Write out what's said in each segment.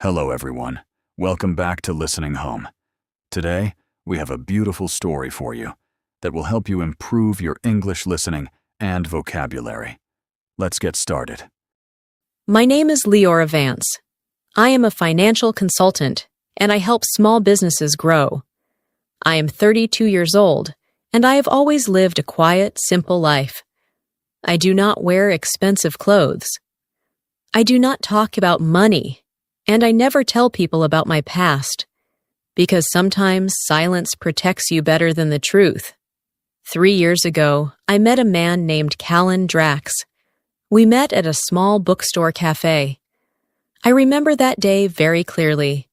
Hello, everyone. Welcome back to Listening Home. Today, we have a beautiful story for you that will help you improve your English listening and vocabulary. Let's get started. My name is Leora Vance. I am a financial consultant, and I help small businesses grow. I am 32 years old, and I have always lived a quiet, simple life. I do not wear expensive clothes. I do not talk about money, and I never tell people about my past, because sometimes silence protects you better than the truth. 3 years ago, I met a man named Callan Drax. We met at a small bookstore cafe. I remember that day very clearly.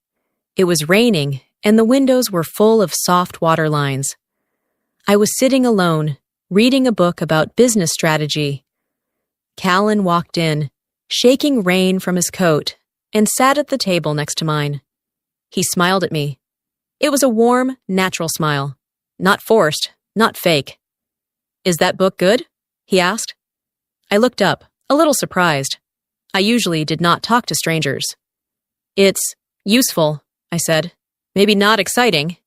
It was raining, and the windows were full of soft water lines. I was sitting alone, reading a book about business strategy. Callan walked in, shaking rain from his coat, and sat at the table next to mine. He smiled at me. It was a warm, natural smile. Not forced, not fake. "Is that book good?" he asked. I looked up, a little surprised. I usually did not talk to strangers. "It's useful," I said. "Maybe not exciting."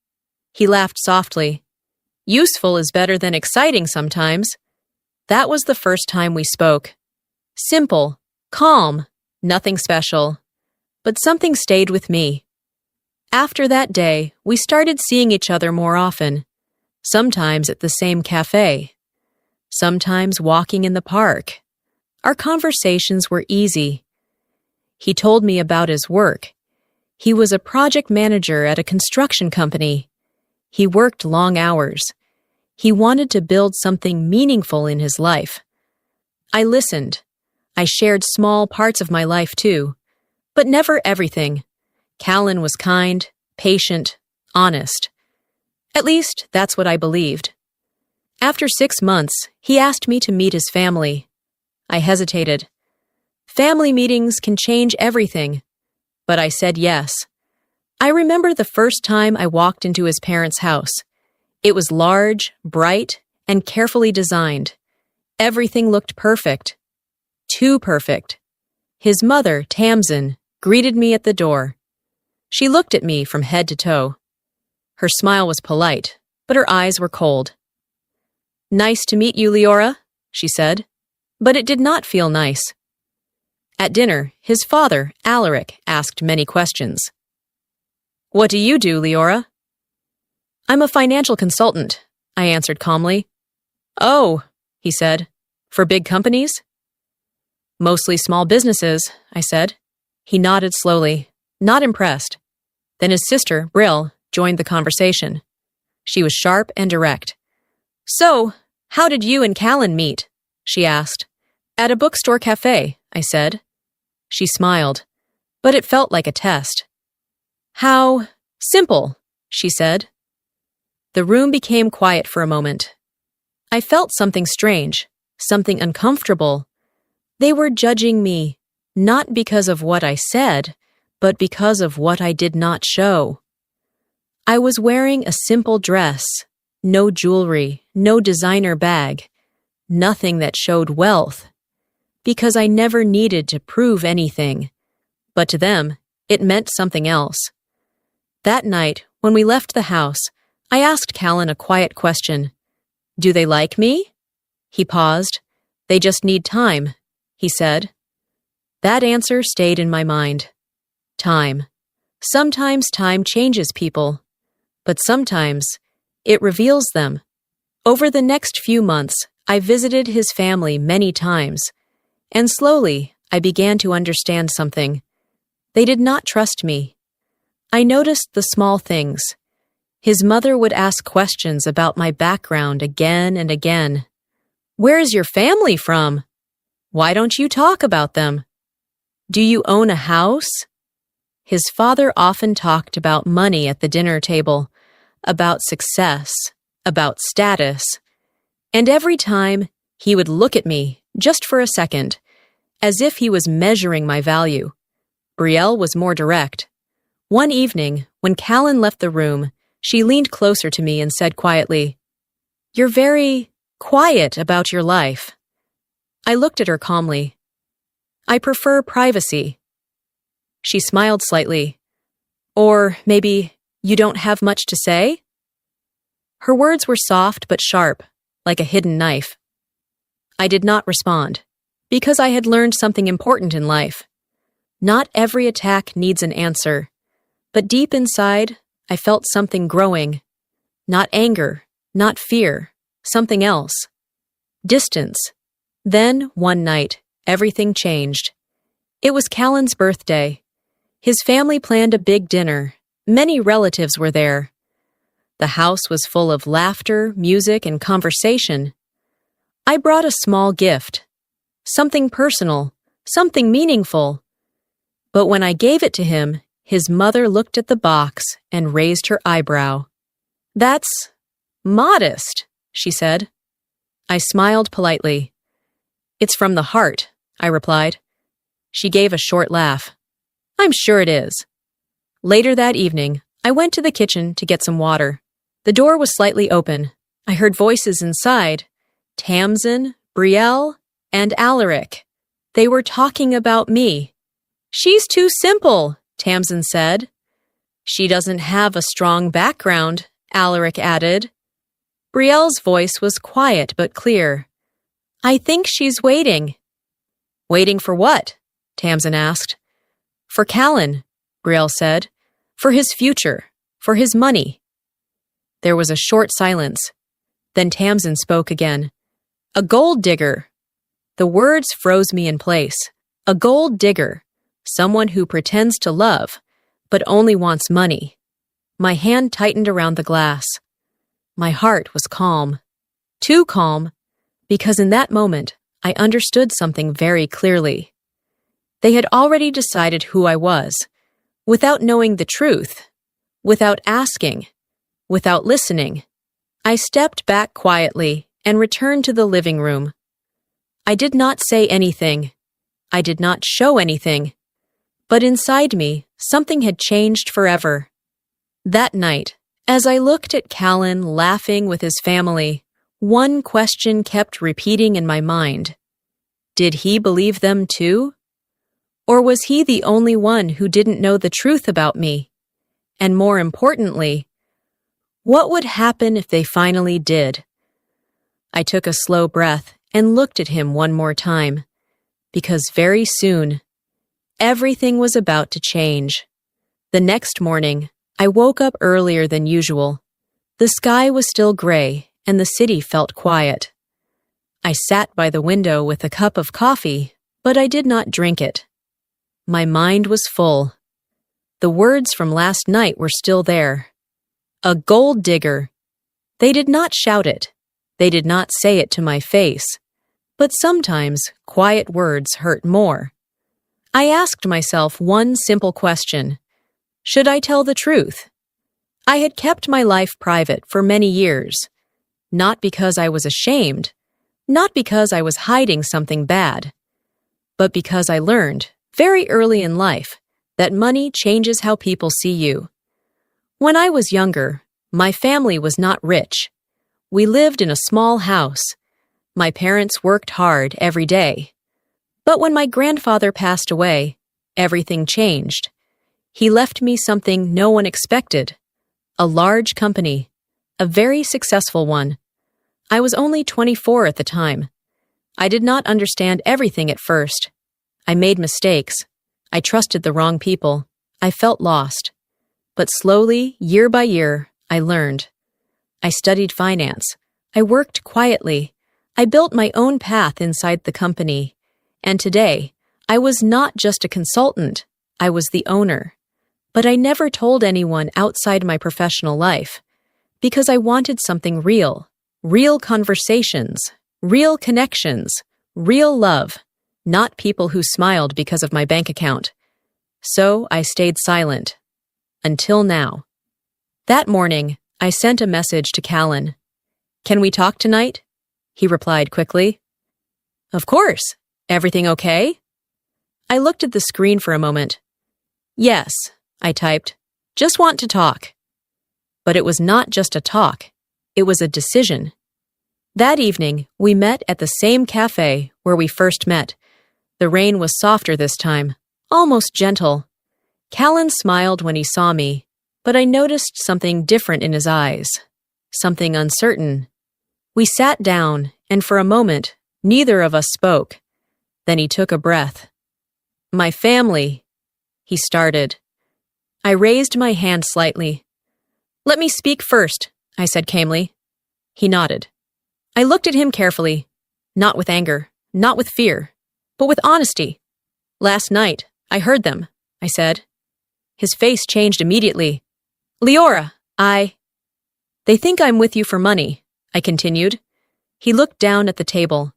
He laughed softly. "Useful is better than exciting sometimes." That was the first time we spoke. Simple, calm, nothing special. But something stayed with me. After that day, we started seeing each other more often, sometimes at the same cafe, sometimes walking in the park. Our conversations were easy. He told me about his work. He was a project manager at a construction company. He worked long hours. He wanted to build something meaningful in his life. I listened. I shared small parts of my life too, but never everything. Callan was kind, patient, honest. At least, that's what I believed. After 6 months, he asked me to meet his family. I hesitated. Family meetings can change everything, but I said yes. I remember the first time I walked into his parents' house. It was large, bright, and carefully designed. Everything looked perfect. Too perfect. His mother, Tamsin, greeted me at the door. She looked at me from head to toe. Her smile was polite, but her eyes were cold. "Nice to meet you, Leora," she said, but it did not feel nice. At dinner, his father, Alaric, asked many questions. "What do you do, Leora?" "I'm a financial consultant," I answered calmly. "Oh," he said, "for big companies?" "Mostly small businesses," I said. He nodded slowly, not impressed. Then his sister, Brill, joined the conversation. She was sharp and direct. "So, how did you and Callan meet?" she asked. "At a bookstore cafe," I said. She smiled, but it felt like a test. "How simple," she said. The room became quiet for a moment. I felt something strange, something uncomfortable. They were judging me, not because of what I said, but because of what I did not show. I was wearing a simple dress, no jewelry, no designer bag, nothing that showed wealth, because I never needed to prove anything. But to them, it meant something else. That night, when we left the house, I asked Callan a quiet question. "Do they like me?" He paused. "They just need time," he said. That answer stayed in my mind. Time. Sometimes time changes people, but sometimes it reveals them. Over the next few months, I visited his family many times, and slowly I began to understand something. They did not trust me. I noticed the small things. His mother would ask questions about my background again and again. "Where is your family from? Why don't you talk about them? Do you own a house?" His father often talked about money at the dinner table, about success, about status, and every time he would look at me, just for a second, as if he was measuring my value. Brielle was more direct. One evening, when Callan left the room, she leaned closer to me and said quietly, "You're very quiet about your life." I looked at her calmly. "I prefer privacy." She smiled slightly. Or maybe you don't have much to say? Her words were soft but sharp, like a hidden knife. I did not respond, because I had learned something important in life. Not every attack needs an answer, but deep inside, I felt something growing. Not anger, not fear, something else. Distance. Then, one night, everything changed. It was Callan's birthday. His family planned a big dinner. Many relatives were there. The house was full of laughter, music, and conversation. I brought a small gift. Something personal, something meaningful. But when I gave it to him, his mother looked at the box and raised her eyebrow. "That's modest," she said. I smiled politely. "It's from the heart," I replied. She gave a short laugh. "I'm sure it is." Later that evening, I went to the kitchen to get some water. The door was slightly open. I heard voices inside. Tamsin, Brielle, and Alaric. They were talking about me. "She's too simple," Tamsin said. "She doesn't have a strong background," Alaric added. Brielle's voice was quiet but clear. "I think she's waiting." "Waiting for what?" Tamsin asked. "For Callan," Brielle said. "For his future. For his money." There was a short silence. Then Tamsin spoke again. "A gold digger." The words froze me in place. A gold digger. Someone who pretends to love, but only wants money. My hand tightened around the glass. My heart was calm. Too calm, because in that moment, I understood something very clearly. They had already decided who I was, without knowing the truth, without asking, without listening. I stepped back quietly and returned to the living room. I did not say anything. I did not show anything. But inside me, something had changed forever. That night, as I looked at Callan laughing with his family, one question kept repeating in my mind. Did he believe them too? Or was he the only one who didn't know the truth about me? And more importantly, what would happen if they finally did? I took a slow breath and looked at him one more time, because very soon, everything was about to change. The next morning, I woke up earlier than usual. The sky was still gray, and the city felt quiet. I sat by the window with a cup of coffee, but I did not drink it. My mind was full. The words from last night were still there. A gold digger. They did not shout it. They did not say it to my face. But sometimes quiet words hurt more. I asked myself one simple question. Should I tell the truth? I had kept my life private for many years. Not because I was ashamed, not because I was hiding something bad, but because I learned, very early in life, that money changes how people see you. When I was younger, my family was not rich. We lived in a small house. My parents worked hard every day. But when my grandfather passed away, everything changed. He left me something no one expected. A large company. A very successful one. I was only 24 at the time. I did not understand everything at first. I made mistakes. I trusted the wrong people. I felt lost. But slowly, year by year, I learned. I studied finance. I worked quietly. I built my own path inside the company. And today, I was not just a consultant. I was the owner. But I never told anyone outside my professional life, because I wanted something real. Real conversations, real connections, real love, not people who smiled because of my bank account. So I stayed silent. Until now. That morning, I sent a message to Callan. "Can we talk tonight?" He replied quickly. "Of course. Everything okay?" I looked at the screen for a moment. "Yes," I typed. "Just want to talk." But it was not just a talk. It was a decision. That evening, we met at the same cafe where we first met. The rain was softer this time, almost gentle. Callan smiled when he saw me, but I noticed something different in his eyes, something uncertain. We sat down, and for a moment, neither of us spoke. Then he took a breath. "My family," he started. I raised my hand slightly. "Let me speak first," I said calmly. He nodded. I looked at him carefully, not with anger, not with fear, but with honesty. "Last night, I heard them," I said. His face changed immediately. "Leora, They think I'm with you for money," I continued. He looked down at the table.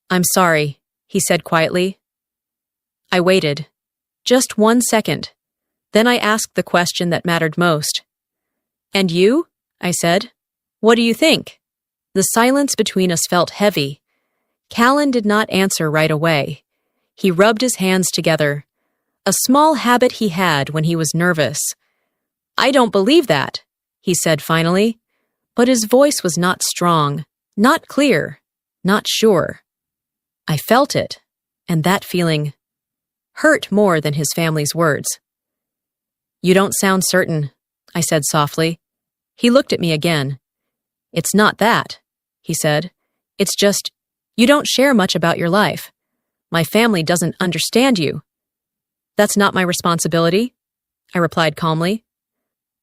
"I'm sorry," he said quietly. I waited. Just 1 second. Then I asked the question that mattered most. "And you?" I said. "What do you think?" The silence between us felt heavy. Callan did not answer right away. He rubbed his hands together, a small habit he had when he was nervous. "I don't believe that," he said finally, but his voice was not strong, not clear, not sure. I felt it, and that feeling hurt more than his family's words. "You don't sound certain," I said softly. He looked at me again. "It's not that," he said. "It's just, you don't share much about your life. My family doesn't understand you." "That's not my responsibility," I replied calmly.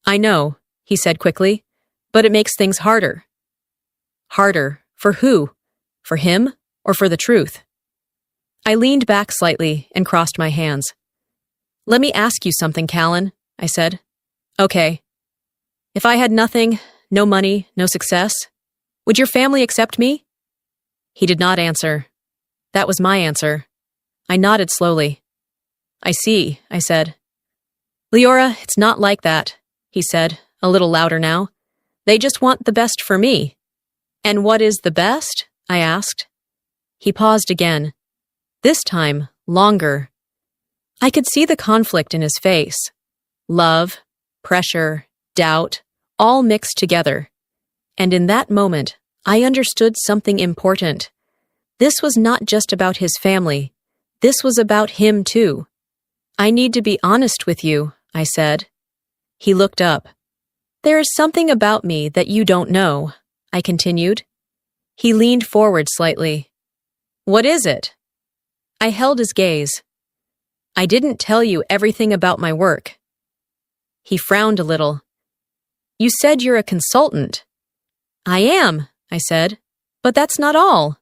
"I know," he said quickly, "but it makes things harder." Harder? For who? For him or for the truth? I leaned back slightly and crossed my hands. "Let me ask you something, Callan," I said. "Okay. If I had nothing, no money, no success, would your family accept me?" He did not answer. That was my answer. I nodded slowly. "I see," I said. "Leora, it's not like that," he said, a little louder now. "They just want the best for me." "And what is the best?" I asked. He paused again. This time, longer. I could see the conflict in his face. Love, pressure, doubt, all mixed together. And in that moment, I understood something important. This was not just about his family. This was about him too. "I need to be honest with you," I said. He looked up. "There is something about me that you don't know," I continued. He leaned forward slightly. "What is it?" I held his gaze. "I didn't tell you everything about my work." He frowned a little. "You said you're a consultant." "I am," I said, "but that's not all."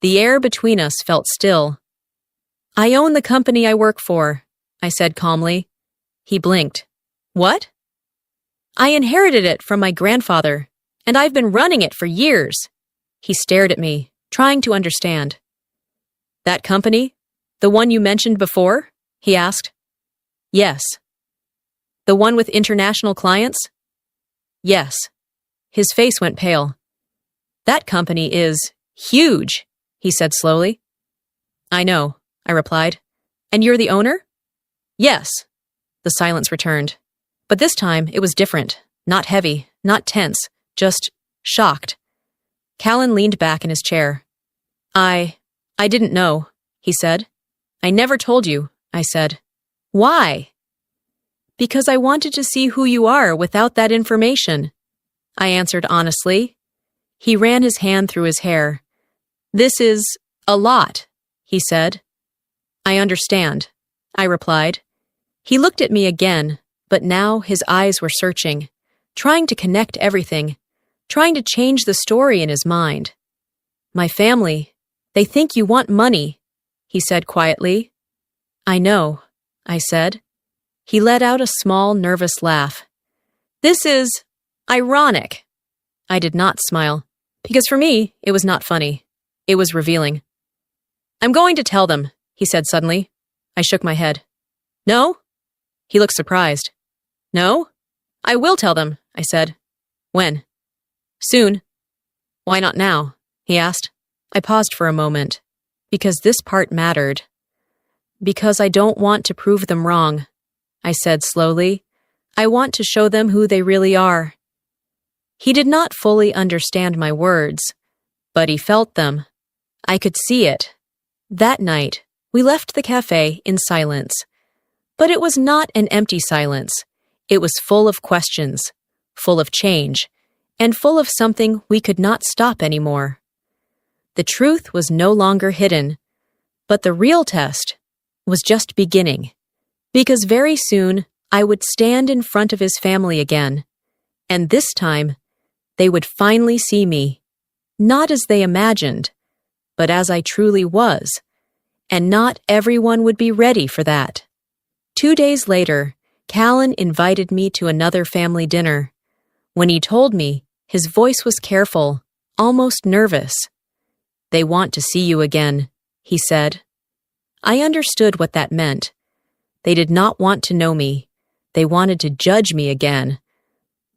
The air between us felt still. "I own the company I work for," I said calmly. He blinked. "What?" "I inherited it from my grandfather, and I've been running it for years." He stared at me, trying to understand. "That company? The one you mentioned before?" he asked. "Yes." "The one with international clients?" "Yes." His face went pale. "That company is huge," he said slowly. "I know," I replied. "And you're the owner?" "Yes." The silence returned. But this time it was different, not heavy, not tense, just shocked. Callan leaned back in his chair. I didn't know," he said. "I never told you," I said. "Why?" "Because I wanted to see who you are without that information," I answered honestly. He ran his hand through his hair. "This is a lot," he said. "I understand," I replied. He looked at me again, but now his eyes were searching, trying to connect everything, trying to change the story in his mind. "My family, they think you want money," he said quietly. "I know," I said. He let out a small, nervous laugh. "This is ironic." I did not smile, because for me, it was not funny. It was revealing. "I'm going to tell them," he said suddenly. I shook my head. "No?" He looked surprised. "No? I will tell them," I said. "When?" "Soon." "Why not now?" he asked. I paused for a moment. Because this part mattered. "Because I don't want to prove them wrong," I said slowly. "I want to show them who they really are." He did not fully understand my words, but he felt them. I could see it. That night, we left the cafe in silence. But it was not an empty silence. It was full of questions, full of change, and full of something we could not stop anymore. The truth was no longer hidden, but the real test was just beginning, because very soon I would stand in front of his family again, and this time they would finally see me, not as they imagined, but as I truly was, and not everyone would be ready for that. 2 days later, Callan invited me to another family dinner. When he told me, his voice was careful, almost nervous. "They want to see you again," he said. I understood what that meant. They did not want to know me. They wanted to judge me again.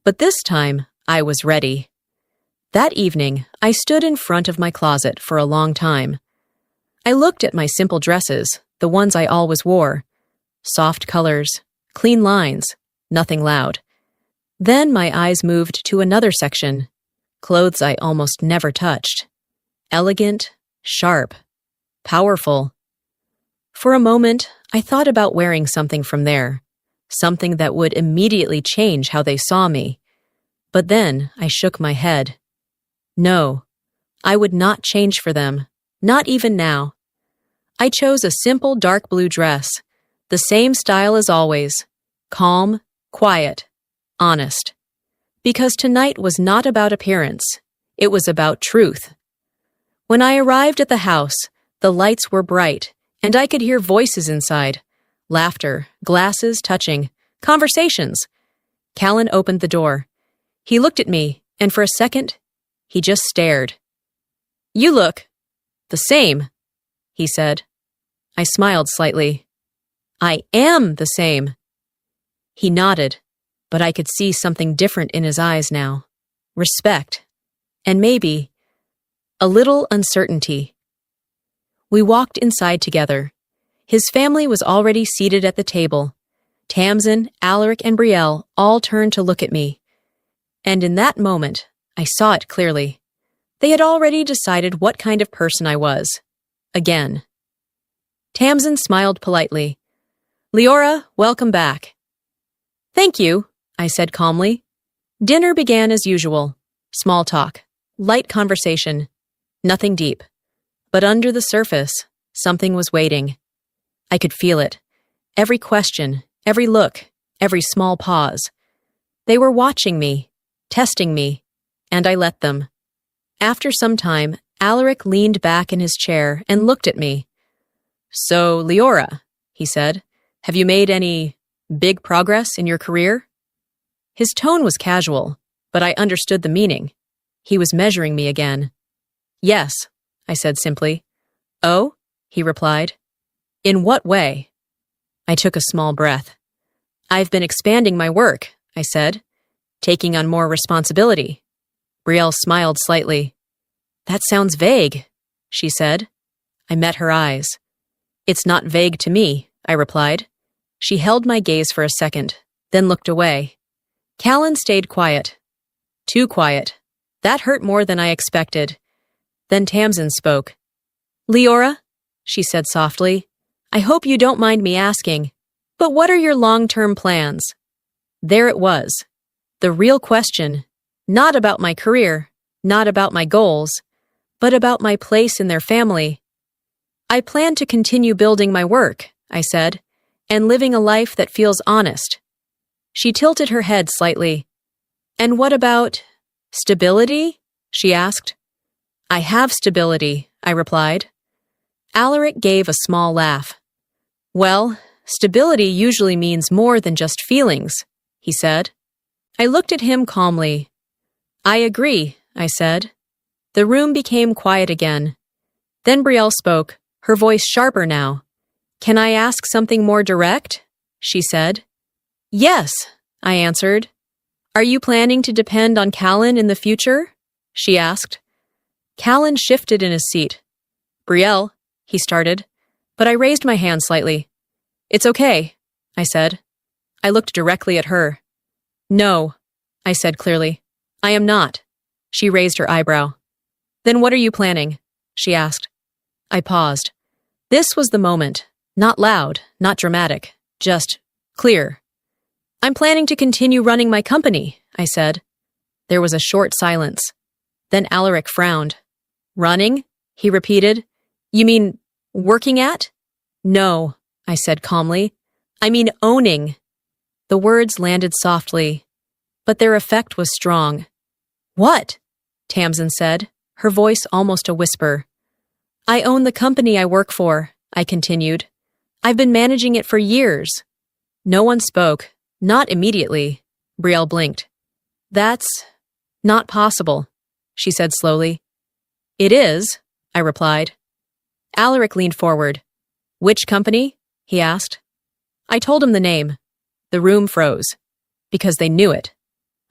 But this time, I was ready. That evening, I stood in front of my closet for a long time. I looked at my simple dresses, the ones I always wore. Soft colors, clean lines, nothing loud. Then my eyes moved to another section, clothes I almost never touched. Elegant, sharp, powerful. For a moment, I thought about wearing something from there, something that would immediately change how they saw me. But then I shook my head. No, I would not change for them, not even now. I chose a simple dark blue dress, the same style as always, calm, quiet, honest. Because tonight was not about appearance, it was about truth. When I arrived at the house, the lights were bright, and I could hear voices inside, laughter, glasses touching, conversations. Callan opened the door. He looked at me, and for a second, he just stared. "You look the same," he said. I smiled slightly. "I am the same." He nodded, but I could see something different in his eyes now. Respect, and maybe a little uncertainty. We walked inside together. His family was already seated at the table. Tamsin, Alaric, and Brielle all turned to look at me. And in that moment, I saw it clearly. They had already decided what kind of person I was. Again. Tamsin smiled politely. "Leora, welcome back." "Thank you," I said calmly. Dinner began as usual. Small talk, light conversation, nothing deep. But under the surface, something was waiting. I could feel it. Every question, every look, every small pause. They were watching me, testing me, and I let them. After some time, Alaric leaned back in his chair and looked at me. "So, Leora," he said, "have you made any big progress in your career?" His tone was casual, but I understood the meaning. He was measuring me again. "Yes," I said simply. "Oh?" he replied. "In what way?" I took a small breath. "I've been expanding my work," I said, "taking on more responsibility." Brielle smiled slightly. "That sounds vague," she said. I met her eyes. "It's not vague to me," I replied. She held my gaze for a second, then looked away. Callan stayed quiet. Too quiet. That hurt more than I expected. Then Tamsin spoke. "Leora," she said softly, "I hope you don't mind me asking, but what are your long-term plans?" There it was. The real question, not about my career, not about my goals, but about my place in their family. "I plan to continue building my work," I said, "and living a life that feels honest." She tilted her head slightly. "And what about stability?" she asked. "I have stability," I replied. Alaric gave a small laugh. "Well, stability usually means more than just feelings," he said. I looked at him calmly. "I agree," I said. The room became quiet again. Then Brielle spoke, her voice sharper now. "Can I ask something more direct?" she said. "Yes," I answered. "Are you planning to depend on Callan in the future?" she asked. Callan shifted in his seat. "Brielle," he started, but I raised my hand slightly. "It's okay," I said. I looked directly at her. "No," I said clearly. "I am not." She raised her eyebrow. "Then what are you planning?" she asked. I paused. This was the moment. Not loud, not dramatic, Just clear. I'm planning to continue running my company, I said. There was a short silence. Then Alaric frowned. Running? He repeated. You mean working at? No, I said calmly. I mean owning. The words landed softly, but their effect was strong. What? Tamsin said, her voice almost a whisper. I own the company I work for, I continued. I've been managing it for years. No one spoke, not immediately. Brielle blinked. That's not possible, she said slowly. It is, I replied. Alaric leaned forward. Which company? He asked. I told him the name. The room froze. Because they knew it.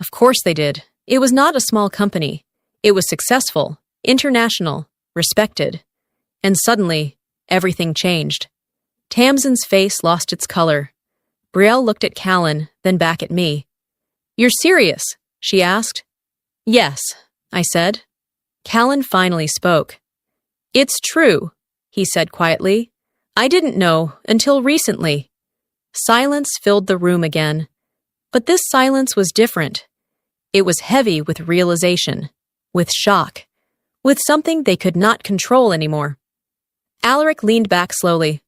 Of course they did. It was not a small company. It was successful, international, respected. And suddenly, everything changed. Tamsin's face lost its color. Brielle looked at Callan, then back at me. You're serious? She asked. Yes, I said. Callan finally spoke. It's true, he said quietly. I didn't know until recently. Silence filled the room again. But this silence was different. It was heavy with realization, with shock, with something they could not control anymore. Alaric leaned back slowly.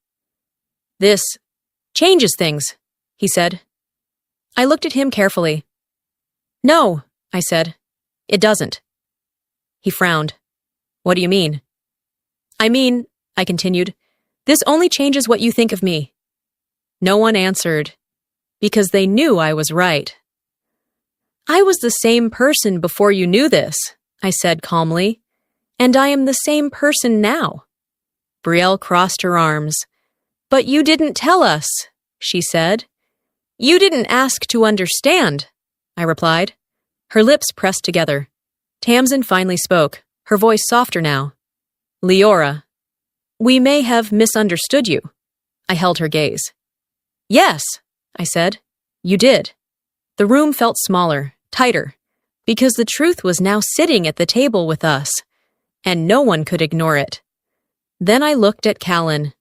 This changes things, he said. I looked at him carefully. No, I said. It doesn't. He frowned. What do you mean? I mean, I continued, this only changes what you think of me. No one answered, because they knew I was right. I was the same person before you knew this, I said calmly, and I am the same person now. Brielle crossed her arms. But you didn't tell us, she said. You didn't ask to understand, I replied. Her lips pressed together. Tamsin finally spoke, her voice softer now. Leora, we may have misunderstood you. I held her gaze. Yes, I said. You did. The room felt smaller, tighter, because the truth was now sitting at the table with us, and no one could ignore it. Then I looked at Callan.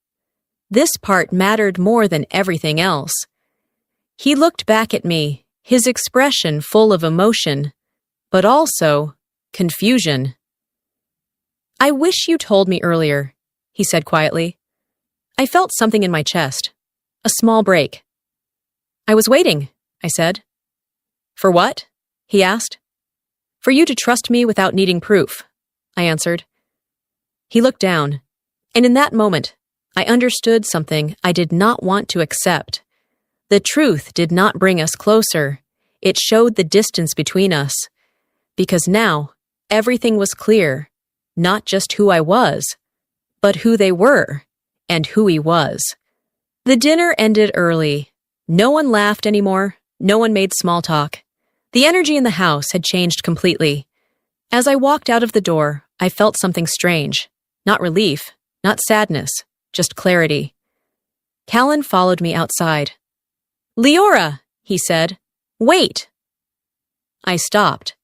This part mattered more than everything else. He looked back at me, his expression full of emotion, but also confusion. I wish you told me earlier, he said quietly. I felt something in my chest, a small break. I was waiting, I said. For what? He asked. For you to trust me without needing proof, I answered. He looked down, and in that moment, I understood something I did not want to accept. The truth did not bring us closer. It showed the distance between us. Because now, everything was clear, not just who I was, but who they were, and who he was. The dinner ended early. No one laughed anymore. No one made small talk. The energy in the house had changed completely. As I walked out of the door, I felt something strange. Not relief, not sadness, just clarity. Callan followed me outside. Leora, he said, wait. I stopped,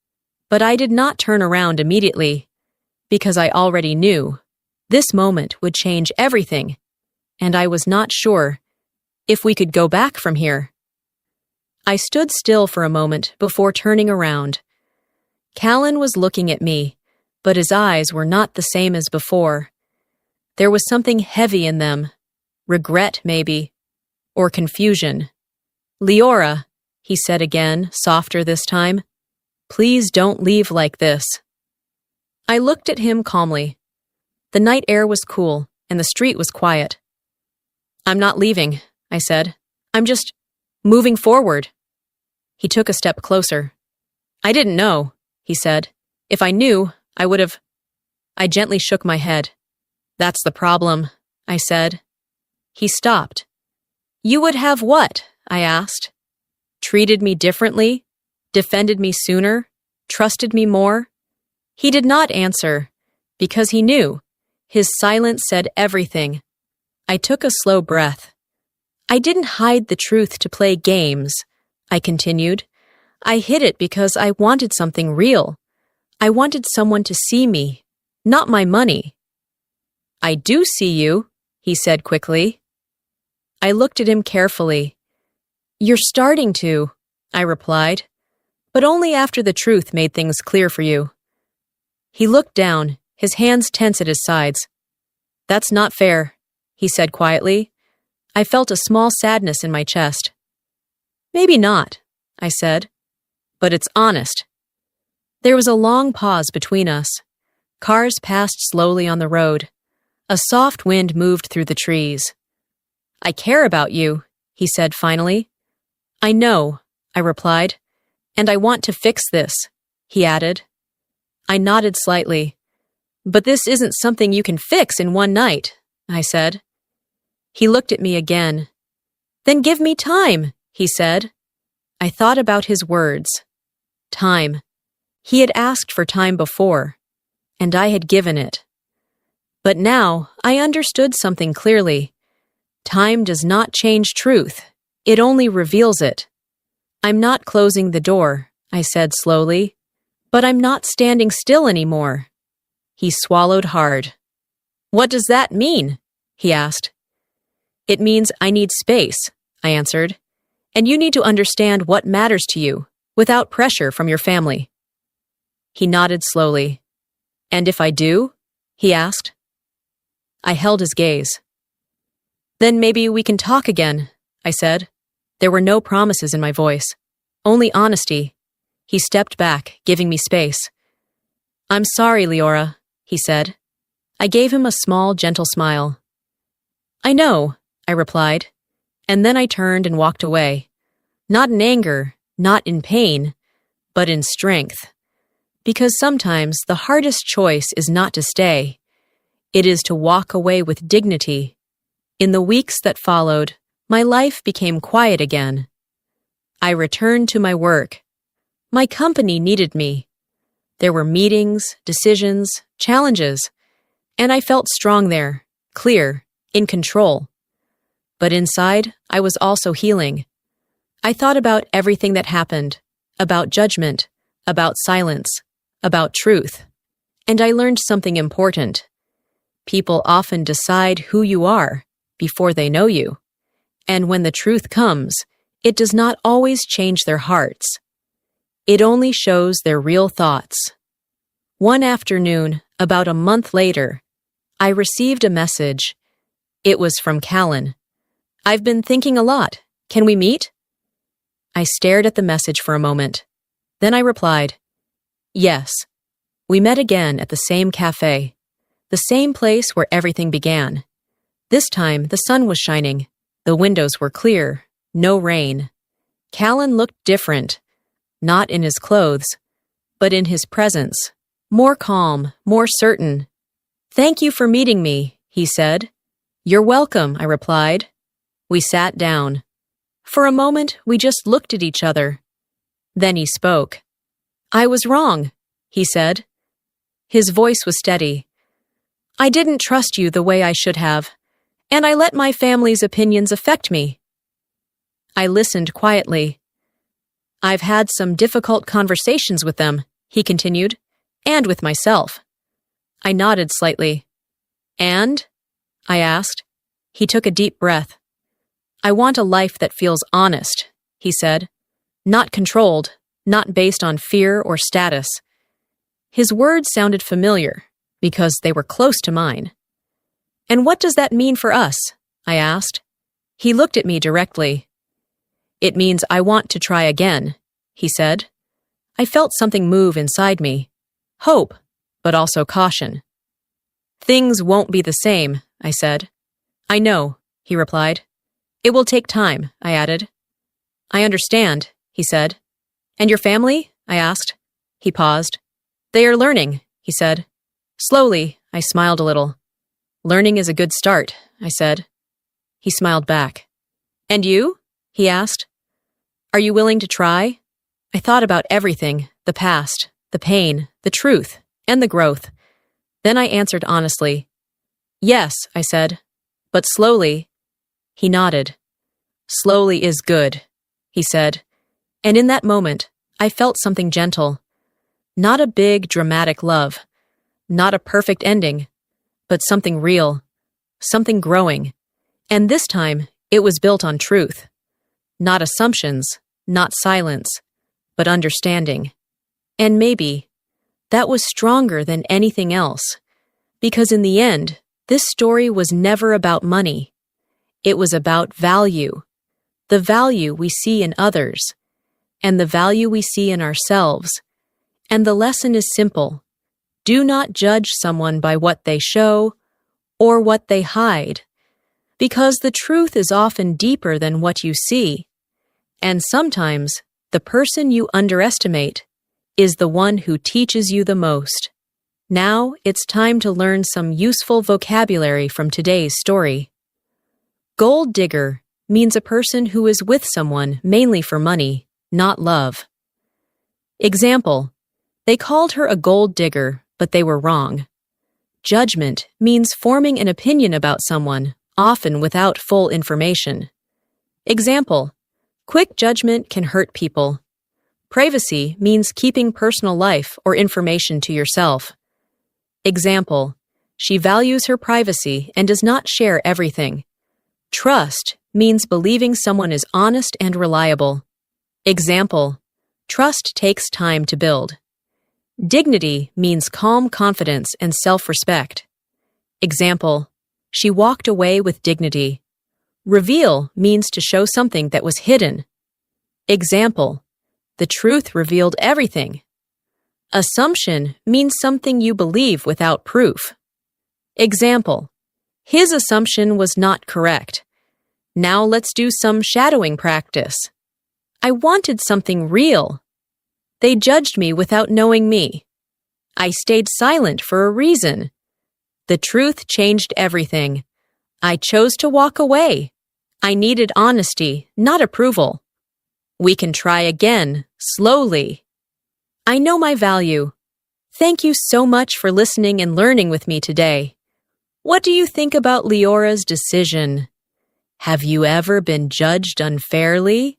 but I did not turn around immediately, because I already knew this moment would change everything, and I was not sure if we could go back from here. I stood still for a moment before turning around. Callan was looking at me, but his eyes were not the same as before. There was something heavy in them, regret maybe, or confusion. Leora, he said again, softer this time, please don't leave like this. I looked at him calmly. The night air was cool, and the street was quiet. I'm not leaving, I said. I'm just moving forward. He took a step closer. I didn't know, he said. If I knew, I would have. I gently shook my head. That's the problem, I said. He stopped. You would have what? I asked. Treated me differently? Defended me sooner? Trusted me more? He did not answer, because he knew. His silence said everything. I took a slow breath. I didn't hide the truth to play games, I continued. I hid it because I wanted something real. I wanted someone to see me, not my money. I do see you, he said quickly. I looked at him carefully. "You're starting to," I replied, "but only after the truth made things clear for you." He looked down, his hands tense at his sides. "That's not fair," he said quietly. I felt a small sadness in my chest. "Maybe not," I said, "but it's honest." There was a long pause between us. Cars passed slowly on the road. A soft wind moved through the trees. "I care about you," he said finally. "I know," I replied, "and I want to fix this," he added. I nodded slightly. "But this isn't something you can fix in one night," I said. He looked at me again. "Then give me time," he said. I thought about his words. Time. He had asked for time before, and I had given it. But now I understood something clearly. Time does not change truth. It only reveals it. "I'm not closing the door," I said slowly, "but I'm not standing still anymore." He swallowed hard. "What does that mean?" he asked. "It means I need space," I answered, "and you need to understand what matters to you, without pressure from your family." He nodded slowly. "And if I do?" he asked. I held his gaze. "Then maybe we can talk again," I said. There were no promises in my voice, only honesty. He stepped back, giving me space. "I'm sorry, Leora," he said. I gave him a small, gentle smile. "I know," I replied, and then I turned and walked away. Not in anger, not in pain, but in strength. Because sometimes the hardest choice is not to stay. It is to walk away with dignity. In the weeks that followed, my life became quiet again. I returned to my work. My company needed me. There were meetings, decisions, challenges, and I felt strong there, clear, in control. But inside, I was also healing. I thought about everything that happened, about judgment, about silence, about truth. And I learned something important. People often decide who you are before they know you. And when the truth comes, it does not always change their hearts. It only shows their real thoughts. One afternoon, about a month later, I received a message. It was from Callan. "I've been thinking a lot. Can we meet?" I stared at the message for a moment. Then I replied, "Yes." We met again at the same cafe, the same place where everything began. This time, the sun was shining. The windows were clear, no rain. Callan looked different, not in his clothes, but in his presence, more calm, more certain. "Thank you for meeting me," he said. "You're welcome," I replied. We sat down. For a moment, we just looked at each other. Then he spoke. "I was wrong," he said. His voice was steady. "I didn't trust you the way I should have, and I let my family's opinions affect me." I listened quietly. "I've had some difficult conversations with them," he continued, "and with myself." I nodded slightly. "And?" I asked. He took a deep breath. "I want a life that feels honest," he said. "Not controlled, not based on fear or status." His words sounded familiar, because they were close to mine. "And what does that mean for us?" I asked. He looked at me directly. "It means I want to try again," he said. I felt something move inside me. Hope, but also caution. "Things won't be the same," I said. "I know," he replied. "It will take time," I added. "I understand," he said. "And your family?" I asked. He paused. "They are learning," he said. Slowly, I smiled a little. "Learning is a good start," I said. He smiled back. "And you?" he asked. "Are you willing to try?" I thought about everything, the past, the pain, the truth, and the growth. Then I answered honestly. "Yes," I said, "but slowly." He nodded. "Slowly is good," he said. And in that moment, I felt something gentle. Not a big, dramatic love. Not a perfect ending. But something real. Something growing. And this time, It was built on truth. Not assumptions, not silence, but understanding. And maybe that was stronger than anything else, because in the end, this story was never about money. It was about value, the value we see in others, and the value we see in ourselves. And the lesson is simple. Do not judge someone by what they show or what they hide, because the truth is often deeper than what you see. And sometimes, the person you underestimate is the one who teaches you the most. Now, it's time to learn some useful vocabulary from today's story. Gold digger means a person who is with someone mainly for money, not love. Example, they called her a gold digger, but they were wrong. Judgment means forming an opinion about someone, often without full information. Example, quick judgment can hurt people. Privacy means keeping personal life or information to yourself. Example, she values her privacy and does not share everything. Trust means believing someone is honest and reliable. Example, trust takes time to build. Dignity means calm confidence and self-respect. Example, she walked away with dignity. Reveal means to show something that was hidden. Example, the truth revealed everything. Assumption means something you believe without proof. Example, his assumption was not correct. Now let's do some shadowing practice. I wanted something real. They judged me without knowing me. I stayed silent for a reason. The truth changed everything. I chose to walk away. I needed honesty, not approval. We can try again, slowly. I know my value. Thank you so much for listening and learning with me today. What do you think about Leora's decision? Have you ever been judged unfairly?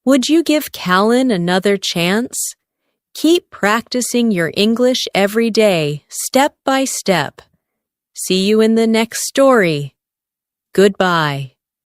Would you give Callan another chance? Keep practicing your English every day, step by step. See you in the next story. Goodbye.